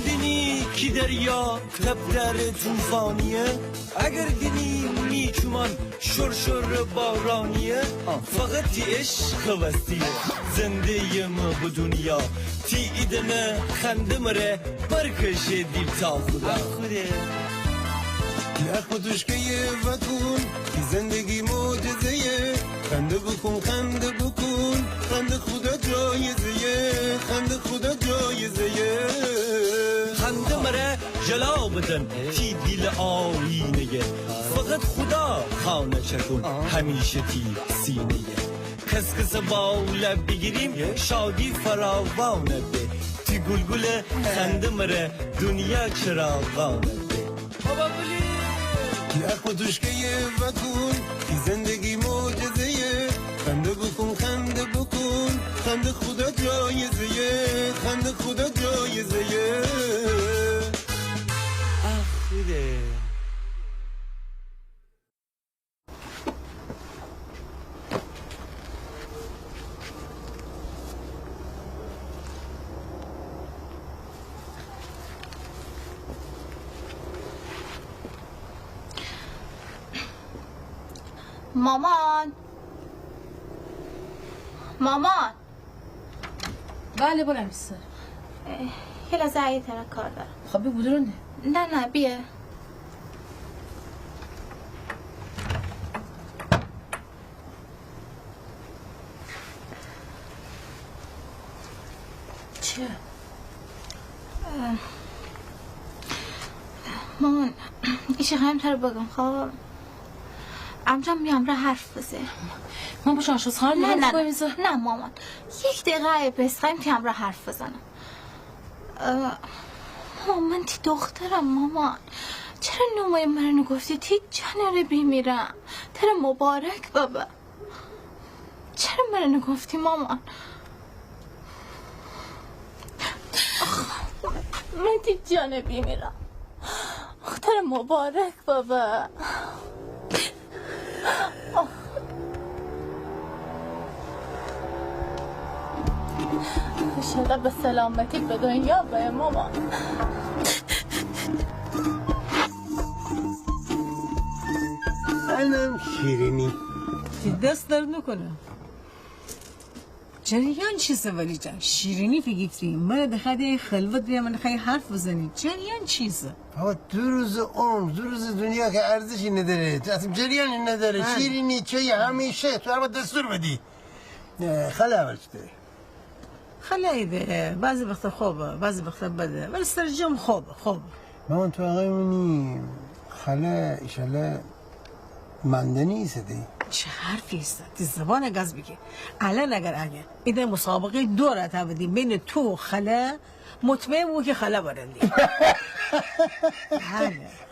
دینی کی دریا تب در توفانیه اگر دینی میچومان شر بارانیه فقط تی عشق وستیه زنده ما به دنیا تی ایدمه خنده مره برکش دیل تا خوده نه خودش که یه وطون زندگی معجزه خنده بکن خنده خدا جایزه خنده خدا جایزه خنده مره جلا بدن تی دیل آینه فقط خدا خانه چکن همیشه تی سینه کس با لب بگیریم شادی فراوانه به تی گلگل خنده مره دنیا چراغانه به بابا بولی نه خودش که یه وطون زندگی معجزه خنده بکن خنده خدا جایزه خنده خدا جایزه خوده مامان بله بولم سر یه لحظه عیه تره کار دارم خب بگو درونه نه بیا چیه؟ مامان ایشه خواهیم تر بگم خب امجام میام را حرف بزه من با شانشوز خانم نه مامان یک دقیقه بس خواهیم که را حرف بزنم مامان تی دخترم مامان چرا نمای مرنو گفتی تی جانره بیمیرم تر مبارک بابا چرا مرنو گفتی مامان من تی جانره بیمیرم تر مبارک بابا انشالله به سلامتی به دنیا به مامان سلام شیرینی دست درد نکنه جریان چیزه ولی جان شیرینی فکری من دخده خلوت بیا من خیلی حرف بزنی جریان چیزه بابا دو روز دنیا که ارزشی نداره تو اصلا جریانی نداره شیرینی چه همیشه تو هر دستور بدی خاله اول چطوری خاله ایده بعضی وقتا خوبه بعضی وقتا بده ولی سرجم خوبه مامان تو آقای منی خاله ایشاله منده نیست دی چه حرفی است تی زبان گاز بگی الان اگر ایده مسابقه دوره تا بدی بین تو و خاله مطمئن بود که خاله برندی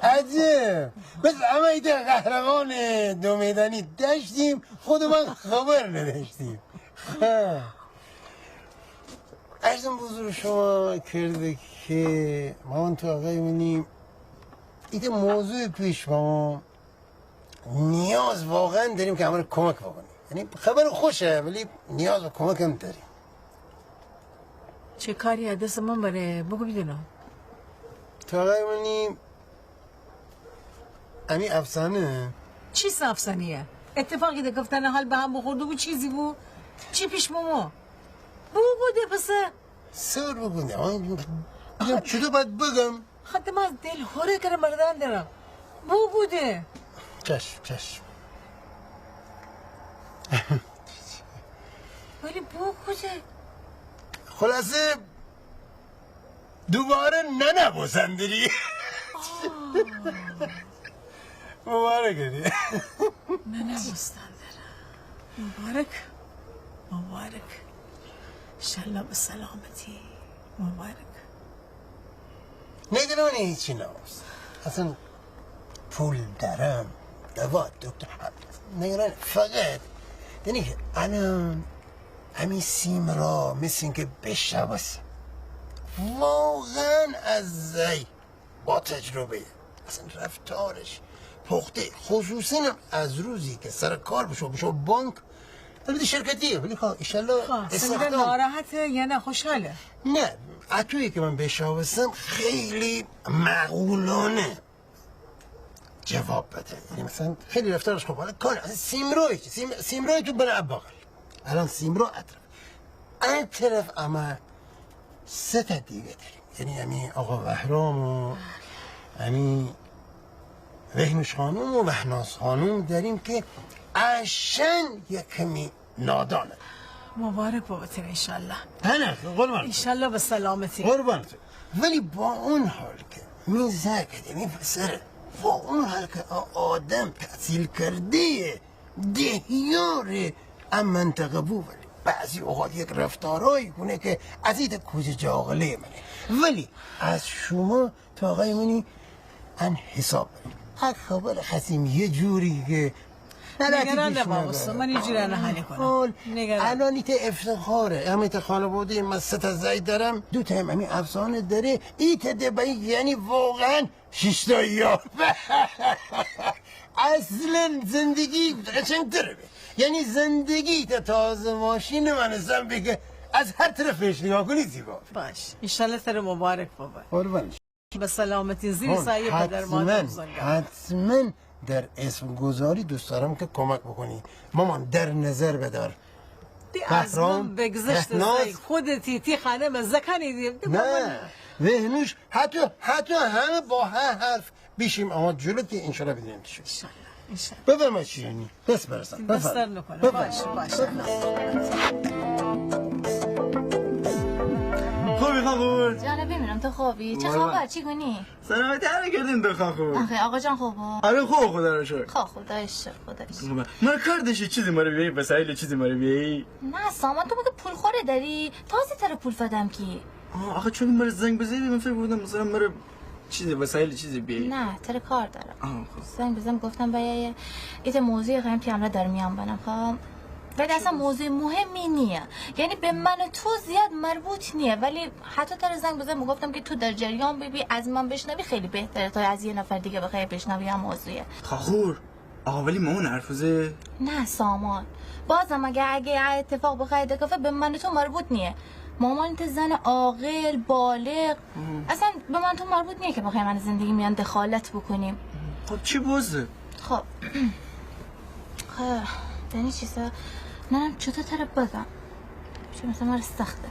عجب بس اما ایده قهرمان دو میدانی داشتیم خود من خبر نداشتیم عرضم بزرگ شما کرده که مامان تو آقای منی ایده موضوع پیش مامان نیاز واقعا داریم که همه رو کمک بکنیم یعنی خبر خوشه ولی نیاز و کمک هم داریم چه کاری دست من بره بگو بیدونم تو آقای منی امی افسانه چی افسانیه اتفاقی ده گفتن حال به هم بخورده بود چیزی بود چی پیش ماما بوده پسه سر بگونده آن چطور باید بگم خود من از دل هوره کرده مردان دارم بوده چشم ولی بوده خلاصه دوباره نبوسندری مبارک دی نبوسندر مبارک انشالله به سلامتی مبارک نگرانی هیچی نباست اصلا پول دارم دوا دکتر نگران فقط یعنی که الان همین سیم را مثل که بشنوست واقعا از زی با تجربه اصلا رفتارش پخته خصوصا از روزی که سر کار بشو بانک البته شرکتیه ولی ایشالله سنده ناراحته یا نه خوشحاله نه عطویی که من بشاوستم خیلی معقولانه جواب بده. یعنی مثلا خیلی رفتارش خوب. حالا کن سیمروی تو بره بغل. الان سیمرو اطرف اما 3 تا دیگه داریم. یعنی همین آقا بهرام و همین وهنوش خانوم و وهناز خانوم داریم که عشن یک کمی نادانه. مبارک بابتون انشالله. نه قربان انشالله به سلامتی. قربان. ولی با اون حال که میزه که پسره با اون حال که آدم تحصیل کرده دهیاره ام منطقه بو، ولی بعضی اوقات یک رفتارهایی کنه که از ایت کوچه جاغله منه. ولی از شما تا آقای منی ان حساب بریم حق خبر خسیم یه جوری که نگران نباست. من اینجوری حل کنم. الان ایت افتخاره. امیت خانواده من 3 تا زید دارم، 2 تا همین افسانه داره. ایت دبایی یعنی واقعا 6 تا یار. اصلا زندگی قشنگ تره. یعنی زندگی تا تازه ماشین من زنبه که از هر طرفش نگاه کنی زیبا. باش انشالله سر مبارک بابا. قربانش. به سلامتی زیر سایه پدر مادر بزرگم. حتما در اسم گذاری دوست دارم که کمک بکنی. مامان در نظر بدار از من بگذشت خودتی تی خانه زکنی دیم. نه وهنوش حتی همه با هر حرف بیشیم اما جلو که انشالله بدیم چی انشالله بفرما چی یعنی بس برسن بستر نکنه. باش خوبی خانخور؟ جانه ببینم تو خوبی؟ چه خبر؟ چی کنی؟ سلامتی هره کردین دو خانخور. آخه آقا جان خوبه؟ آره خوب خدا رو شکر. خدایش من کار داشتی چیزی ما رو بیایی وسایل چیزی ما رو بیایی؟ نه سامان تو مگه پول خوره داری؟ تازه تر پول فدم کی؟ آخه چون مرا زنگ بزنی من فکر بودم مثلا مرا چیزی وسایل چیزی بیایی. نه تر کار دارم. زنگ بزنم گفتم باید ایت موضوع قیم پیامره در میان بنم خب ولی اصلا موضوع مهمی نیه، یعنی به من تو زیاد مربوط نیه، ولی حتی تر زنگ بزنم گفتم که تو در جریان ببی از من بشنوی خیلی بهتره تا از یه نفر دیگه بخوای بشنوی هم موضوعه. خانخور آقا ولی مامان حرفوزه؟ نه سامان بازم اگه اتفاق بخوای دکافه به من تو مربوط نیه. مامان تو زن عاقل بالغ اصلا به من تو مربوط نیه که بخوای من زندگی میان دخالت بکنیم. خب چی بازه؟ خب یعنی چیزا نه چطور تره بگم چون مثلا من سخته.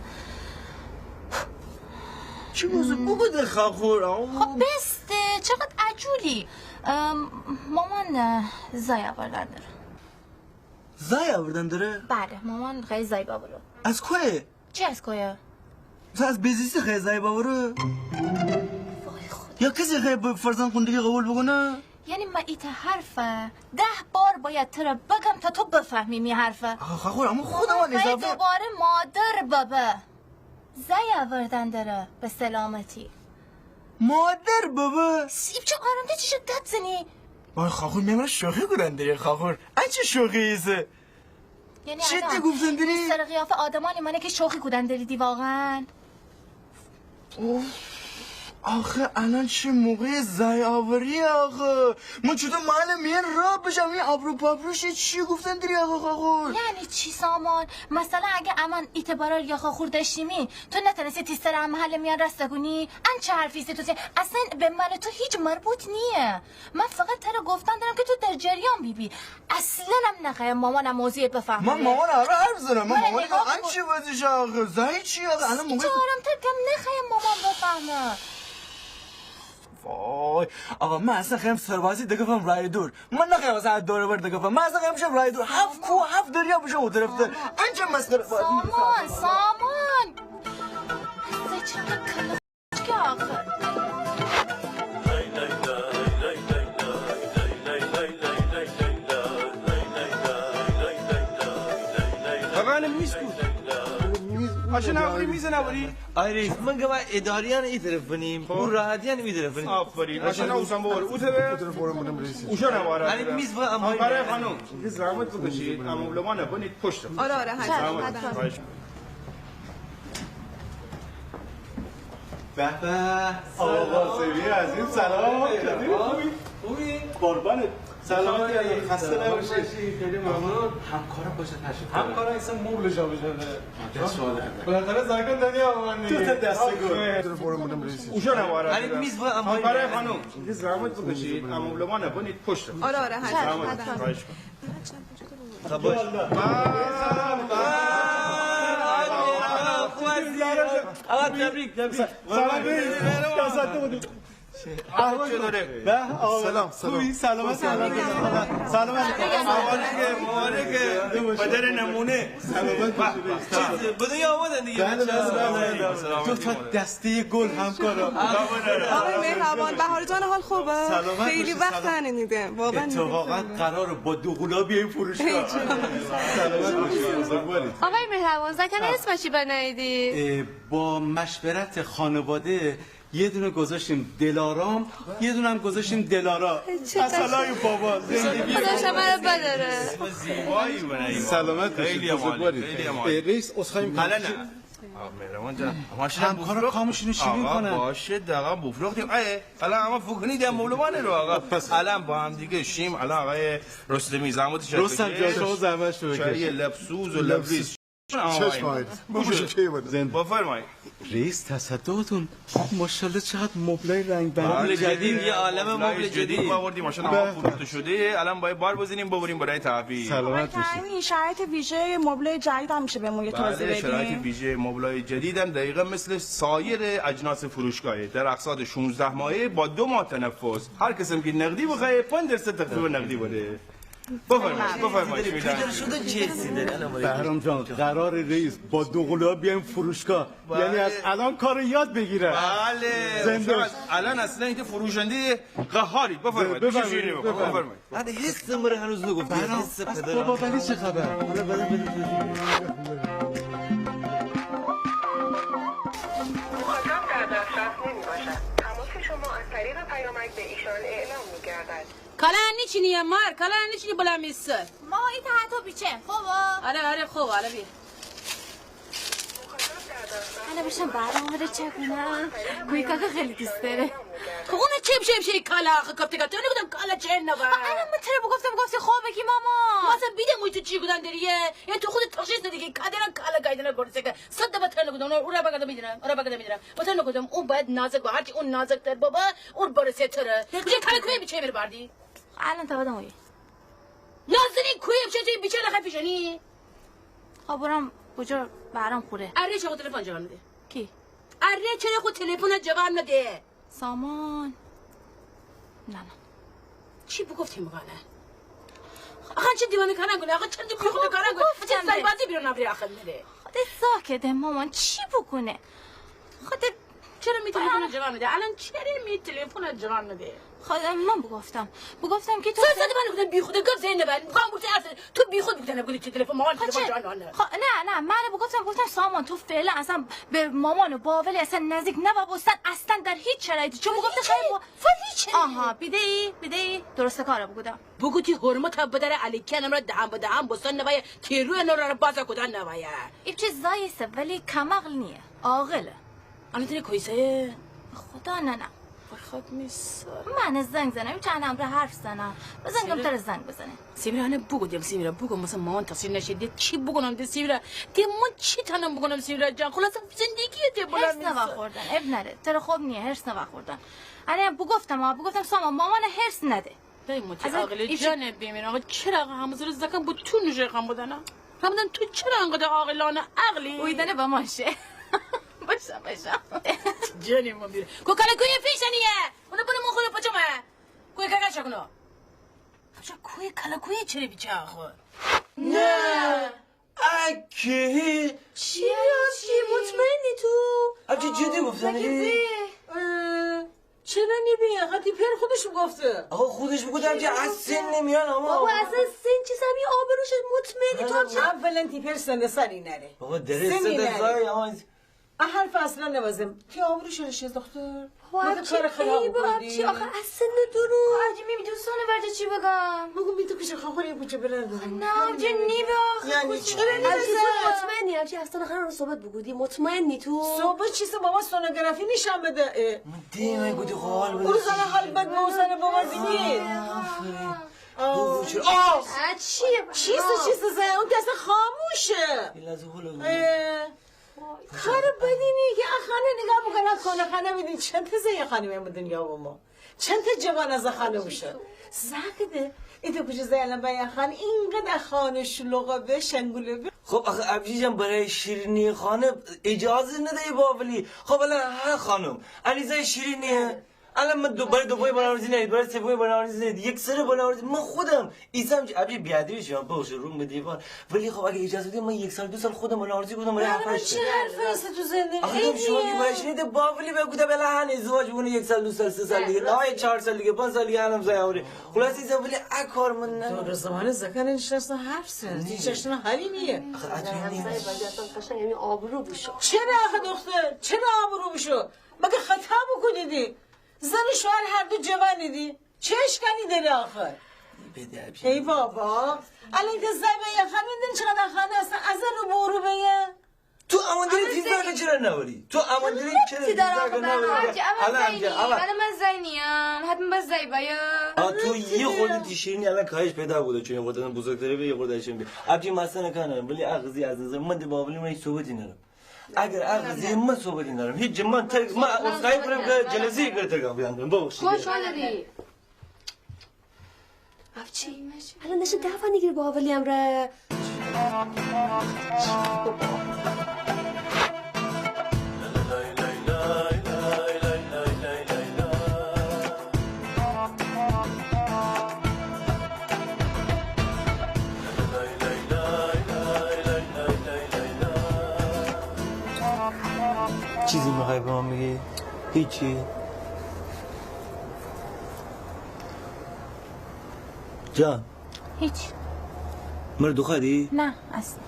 چی بازه؟ بگو خانخور. خب بسته چقدر عجولی. مامان زای آوردن داره. زای آوردن داره؟ بله مامان خیلی زای باورو. از کوه؟ چه از کوه؟ از بیزیسی خیلی زای باورو؟ یا کسی خیلی فرزند خوندگی قبول بکنه؟ یعنی ما ایت حرفه 10 بار باید تره بگم تا تو بفهمی می حرفه. خانخور اما خودم اضافه دوباره مادر بابا زای آوردن داره به سلامتی. مادر بابا سیب چه آرامده چی شد داد زنی؟ وای خانخور میمونه شوخی کنن داری خانخور چه شوخی ایسه؟ یعنی جدی گفتن داری؟ سر قیافه آدمانی منه که شوخی کودن داری واقعا. آخه الان چه موقع زای آوری آخه من چطور محل میان را بشم این آبرو پاپروش چی گفتن داری آخه خانخور؟ یعنی چی سامان؟ مثلا اگه امان اعتبارا یا خانخور داشتیمی تو نتونستی تیستر هم محل میان رستگونی ان چه حرفیستی تو اصلا به من تو هیچ مربوط نیه. من فقط تر گفتن دارم که تو در جریان بیبی اصلا هم نخوایم مامانم موضوع بفهمه. من مامان آره حرف زنم من مامان ان چی وزش آخه زای چی آخه الان موقع آرامتر کم نخوایم مامان بفهمه. وای آقا من اصلا خیلی سربازی دگفم رای دور من نخواهم اصلا دوره بر دگفم من اصلا خیلی شم رای دور 7 کو 7 دریا بشه او طرفته انجام مسخره سامان از چقدر کلا که آخر بابا میز کو ماشین نبوری میز نبوری آیریس من گما اداریان ای طرف بنیم اون راحتیان می طرف بنیم آفرین ماشین اوسان بور او طرف اوشا نواره علی میز با اما برای خانم یه زحمت بکشید اما لما نکنید پشت آره حتما به به آقا سیوی عزیز سلام خوبی قربانت سلامتی علی خسته نباشی. خیلی ممنون. همکارم باشه تشریف بیاره. همکارا اصلا مبل جا بجا. بالاخره زاکن دنیا آمدن. تو تا دست گل. تلفن بودم رئیس. اوشا نوارا. علی میز و اما همکار خانم. دیگه زحمت بکشید. امولما نکنید پشت. آره زحمت خواهش خب باش. آقا تبریک. سلام. احوال چطوره؟ سلام. خوبی؟ سلامت. مبارکه. بدر نمونه. سلامت. بدون آمدن دیگه. دو تا دسته گل همکارا. آقای مهربان بهار جان حال خوبه؟ خیلی وقت ننیده. واقعا اتفاقا قراره با دوغولا بیایم فروشگاه. سلامت. آقای مهربان زکن اسمش چی بناییدی؟ با مشورت خانواده یه دونه گذاشتیم دلارام، یه دونه هم گذاشتیم دلارا. اصلای بابا زندگی خدا شما رو بداره. زیبایی بنایی. سلامت خیلی عالی. خیلی عالی. رئیس اسخایم حالا نه مهربان جان همکارا کامشونو شیرین کنن. باشه دقیقا بفروختیم الان اما فوکنی دیم مولوانه رو آقا الان با هم دیگه شیم الان آقای رستمی زحمتش رستم جان شما زحمتش رو بکش. چای لبسوز و لبریز چشم بفرمایید رئیس تصدقتون ماشاءالله چقدر مبلای رنگ برنگ جدید یه عالم مبل جدید آوردیم ماشاءالله فروخته شده الان باید بار بزنیم ببریم برای تحویل سلامت باشید. این شرایط ویژه مبل جدید هم میشه بهمون یه توضیح بله شرایط بدین؟ ویژه مبلای جدید هم دقیقا مثل سایر اجناس فروشگاهه در اقساط 16 ماهه با 2 ماه تنفس هر کسی که نقدی بخره 5% تخفیف نقدی بده بفرمایید پیدا شده جنسی داره. بهرام جان قرار رئیس با دوغولا بیایم فروشگاه یعنی از الان کارو یاد بگیره. بله زنده شما الان اصلا این فروشنده قهاری بفرمایید بفرمایید بعد حس مره هنوز نگفتی. حس پدر. بابا ولی چه خبر؟ حالا بده. مخاطب در دسترس نمی‌باشد. تماس شما از طریق پیامک به ایشان اعلام می‌گردد. کالانی چینیه مار کالانی چینی بلند میسه ما این تحت بیچه خوبه؟ آره خوب حالا بیا حالا بشم برنامه چه کنم کوی کاکا خیلی دوست داره. خب اون چه میشه کالا کاپتی کاپتی نگفتم کالا چه نبا الان ما تره گفتی خوبه کی ماما واسه بیده موی تو چی گودن دریه یعنی تو خود تخصیص دادی که کادرن کالا گایدن گورسه که صد دفعه تر نگودم اون را بگم میدونم با تر نگودم اون باید نازک با هرچی اون نازک تر بابا اون برسه تره میشه کالا کوی بیچه میره بردی الان تا بدم نازنین کوی بیچه توی بیچه نخفیشنی خب برام کجا برام خوره اره چه خود تلفن جواب نده کی اره چرا خود تلفن جواب نده سامان نه چی بگفتی مگانه آخه چه دیوانه کارن کنه آخه چه دیوانه کارن کنه چه سایبازی بیرون نبری آخه میره خودت ساکته مامان چی بکنه خودت چرا می تلفن جواب نده الان چرا می تلفن جواب نده خودم من بگفتم که تو سر من گفتم بی خود گفت زین نبر میخوام بگم تو بی خود بگم نگو چه تلفن مامان تلفن جواب نه نه من گفتم سامان تو فعلا اصلا به مامان و باولی اصلا نزدیک نباستن اصلا در هیچ شرایطی چون گفته خیلی فریچ آها بیده درست کارو بگودم بگوتی حرمت بدر علی کنم را دهم بستن نباید تیرو نور را باز کدن نباید این چیز زایسته ولی کمقل نیه عاقله الان تری کویسه خدا نه خود میسه من زنگ زنم چند امر حرف زنم بزنگم تر زنگ بزنه سیمیرا نه بگو سیمیرا بگو مثلا مامان تصویر نشید چی بگونم ده سیمیرا ده من چی تنم بگونم سیمیرا جان خلاص زندگیه ده بلند هرس نواخوردن اب نره تر خوب نیه هرس نواخوردن الان بگفتم سامان مامان هرس نده دای متی عاقل جان بیمین آقا چرا همزر زکم بود تو نجه خم بودن تو چرا انقدر عاقلانه عقلی اویدنه با ماشه باشه جانی ما بیره کوکالا کوی پیشنیه اون برو من خود پچمه کوی کاکا شکنو افشا کوی کالا کوی چرا بیچه آخو نه اکی چی مطمئنی تو؟ ابچه جدی گفتنی؟ چرا نمیه؟ خطی پر خودش گفته آقا خودش بگودم که از سن نمیان اما بابا اصلا سن چیز همین آبروش مطمئنی تو هم چه؟ اولا تیپر سن سری نره بابا درسته دزای اما حرف اصلا نوازم که آبروش نشه دختر خواهد چی چی آخه از سن درو آجی میدونستانه برده چی بگم بگو میتو کشه خواهر یه بوچه برن نه آجی نیبه آخه یعنی چی؟ مطمئنی همچی از تانه قرار صحبت بگودی مطمئنی تو؟ صحبت چیزه بابا سونوگرافی نشان بده دیمه گودی خوال بده اون زنه حال بد به اون زنه باور بینید چیست زن اون دست خاموشه خانه بدینی که خانه نگاه بکنه خانه میدین چند تا زن خانه دنیا با ما چند تا جوان از خانه بوشه زاکده ایده کجا زیلن باید خانه اینقدر خانه شلوغه به شنگوله به خب آخه ابجی جان برای شیرینی خانه اجازه نده باولی خب الان ها خانم علیزای شیرینیه الان من برای دوباره بناورزی نید برای سومی بناورزی نید یک سر بناورزی من خودم ایسم ابجی بیادری شما باشه رو به دیوار ولی خب اگه اجازه بدید من 1 سال 2 سال خودم بناورزی کنم برای حرفش چه حرفی تو زندگی آخه شما که برای شنید باولی بگو ده بلا هن ازدواج بونه 1 سال 2 سال 3 سال دیگه نه 4 سال دیگه 5 سال دیگه الان زایوری خلاص ایسم ولی کار من نه تو زمان زکن نشستن حرف زد چشتن حالی نیه قشنگ یعنی آبرو بشو چرا آخه دختر چرا آبرو بشو مگه خطا بکنیدی زن و شوهر هر دو جوانیدی چه اشکالی داره آخه ای بابا الان که زبه یه خانه چقدر خانه هستن از رو برو بگه تو امانداری تیزدارگه چرا نوری؟ تو امانداری چرا تیزدارگه نوری؟ الان من زینیم حتما باز زی باید تو یه خورده تیشیرینی الان کاهش پیدا بوده چون یه خورده بزرگتره به یه خورده اشیم بی ابجی مسئله نکنم ولی اغزی از نظر من دی باولی من هیچ صحبتی ندارم اگر اغزی من صحبتی ندارم هیچ من اصخایی کنم که جلسی کرده ترگم بیاندم ببخشید خوشحال داری افچی الان نشه دفعه نگیری با اولی امره چیزی میخوای به من بگی؟ هیچی؟ جان هیچ مرا دخدی؟ نه اصلا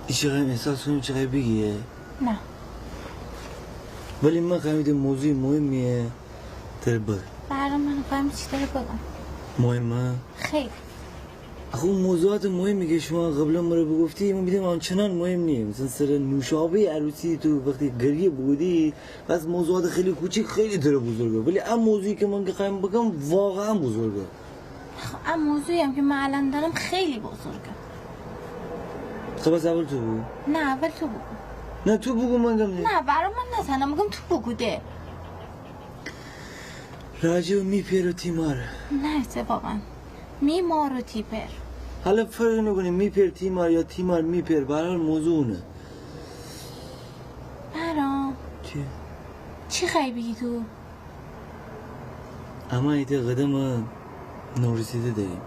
چقدر احساس کنیم چقدر بگیه؟ نه ولی من خواهیم موضوع مهمیه تر بگم برای من خواهیم چی داره بگم مهمه؟ خیلی آخه اون موضوعات مهمی که شما قبلا مرا بگفتی من میدیم آنچنان مهم نیه مثلا سر نوشابه عروسی تو وقتی گریه بودی بس موضوعات خیلی کوچیک خیلی تر بزرگه ولی این موضوعی که من که خواهیم بگم واقعا بزرگه این موضوعی هم که من الان دارم خیلی بزرگه خب از اول تو بگو نه اول تو بگو نه تو بگو من گم نه برای من نزنم میگم تو بگو ده راجع میپیر و تیمار نه اتفاقا میمار و تیپر حالا فرق نکنیم میپیر تیمار یا تیمار میپیر برای موضوع اونه برام چی خواهی بگی تو؟ اما ایده قدم نورسیده داریم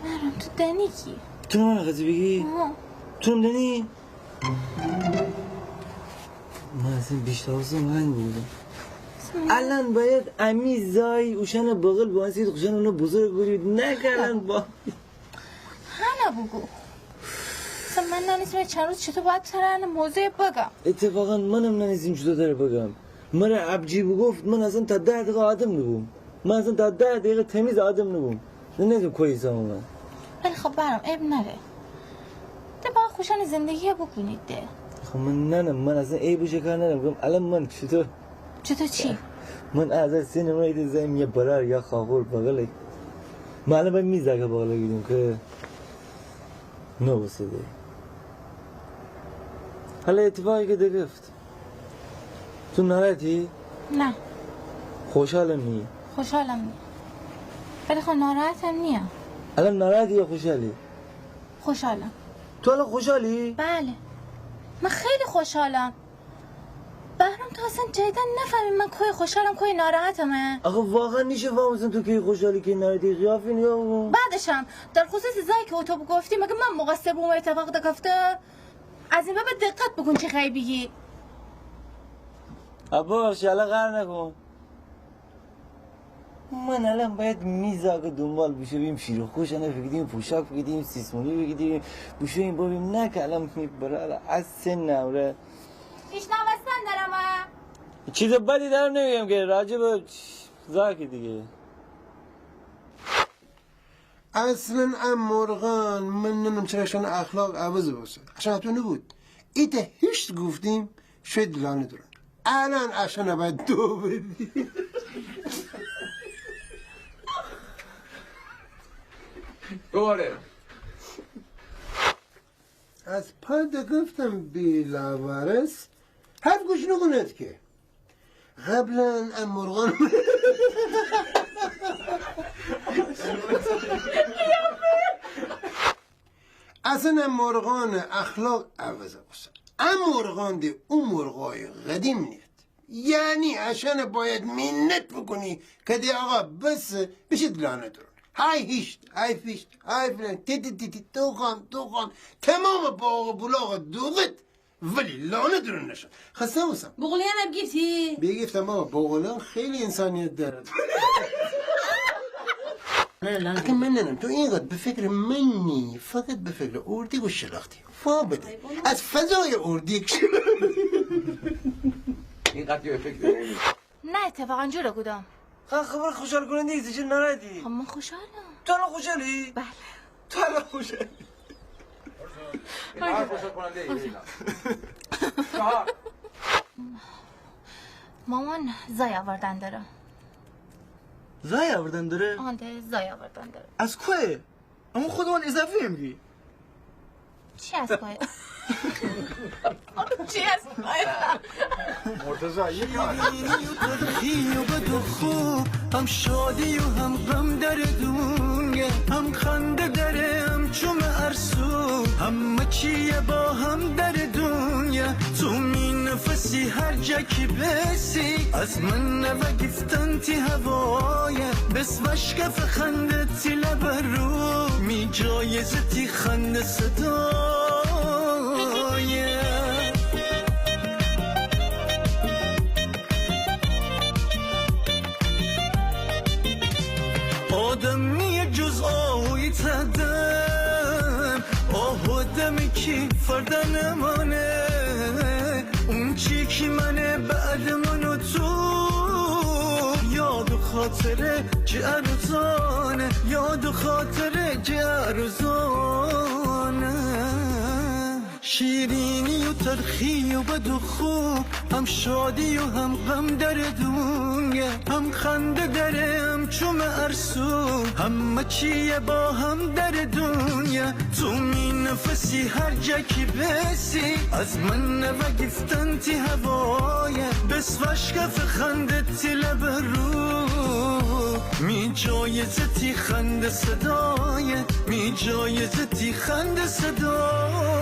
برام تو دنی کی؟ تو نمان قضی بگی؟ تو نم دنی؟ من اصلا بیشتر اصلا هنگ بودم الان باید امی زای اوشن بغل با انسید خوشن اونو بزرگ بودید نکردن با هنه بگو اصلا من ننیسیم چند روز چطور باید ترن موضوع بگم اتفاقا منم ننیسیم چطور داره بگم مرا عبجی بگفت من اصلا تا 10 دقیقه آدم نبوم من اصلا تا 10 دقیقه تمیز آدم نبوم نه کویسا من ولی خب برام عیب نره ده با خوشن زندگی بکنید ده خب من اصلا عیبو کار ندارم الان من چطور چی؟ من از سینما ایده زیم یه برار یا خاور بغله من الان باید میزاگه بغله گیدیم که نو بسیده حالا اتفاقی که ده گفت تو ناراحتی؟ نه خوشحالم نیه خوشحالم نیه ولی خب ناراحتم نیه الان ناراحتی یا خوشحالی؟ خوشحالم تو الان خوشحالی؟ بله من خیلی خوشحالم بهرام تو اصلا جدیدن نفهمی من کوی خوشحالم کوی ناراحتمه آخه واقعا نیشه فهم اصلا تو که خوشحالی که ناراحتی قیافی نیا بعدشم در خصوص زایی که تو گفتی مگه من مقصر بوم اتفاق ده گفته از این بابت دقت بکن چه خیلی بگی باش الان قهر نکن من الان باید میزاگه دنبال بشویم شیر خوشنه بگیدیم پوشاک بگیدیم سیسمونی بگیدیم بشویم بابیم نه که الان میبره از سن نوره ایش نوستن دارم چیز بدی دارم نمیگم که راجع به زاکی دیگه اصلا ام مرغان من نمیدونم چرا شان اخلاق عوض باشه عشان تو نبود ایده هیچ گفتیم شد لانه دارن الان عشان باید 2 بدی دوباره از پاد گفتم بیلاورس حرف گوش نکند که قبلا ام مرغان اصلا ام مرغان اخلاق عوضه بسن ام مرغان دی اون مرغای قدیم نیست یعنی عشان باید منت بکنی که دی آقا بس بشید لانه درون های هیشت های فیشت های فلان تی توقام تمام باغ بلاغ دوغت ولی لانه درون نشد خسته بسن بقولی هم گیفتی بگفتم آقا بقولان خیلی انسانیت دارد اگه من ننم تو اینقدر به فکر منی فقط به فکر اردیگ و شلاختی فا بده از فضای اردیگ اینقدر به فکر نمی نه اتفاقا جوره کدام خبر خوشحال کننده ایست چه نردی خب من خوشحالم تو الان خوشحالی؟ بله تو الان خوشحالی این خوشحال کننده ایست مامان زای آوردن داره زای آوردن داره؟ آنده زای آوردن داره از کوه؟ اما خودمان اضافه میگی چی از پای؟ چی از مرتضی یک و بد و خوب هم شادی و هم غم در دنیا هم خنده داره هم چوم ارسو همه چیه با هم در دنیا تو می نفسی هر جا که بسی از من نوه گفتن تی هوایه بس وشکف خنده تی لبرو می جایزه تی خنده صدایه آدمی جز آهوی تدم آهودمی کی فردن منه اون چی که منه بعد منو تو یاد و خاطره جرزانه یاد و خاطره جرزانه شیرینی و تلخی و بد و خوب هم شادی و هم غم در دنیا هم خنده داره هم چوم ارسو همه چیه با هم در دنیا تو می نفسی هر جا که بسی از من نوه گفتن تی هوایه بس وشکف خنده تی لبرو می جایزه تی خنده صدایه می جایزه تی خنده صدایه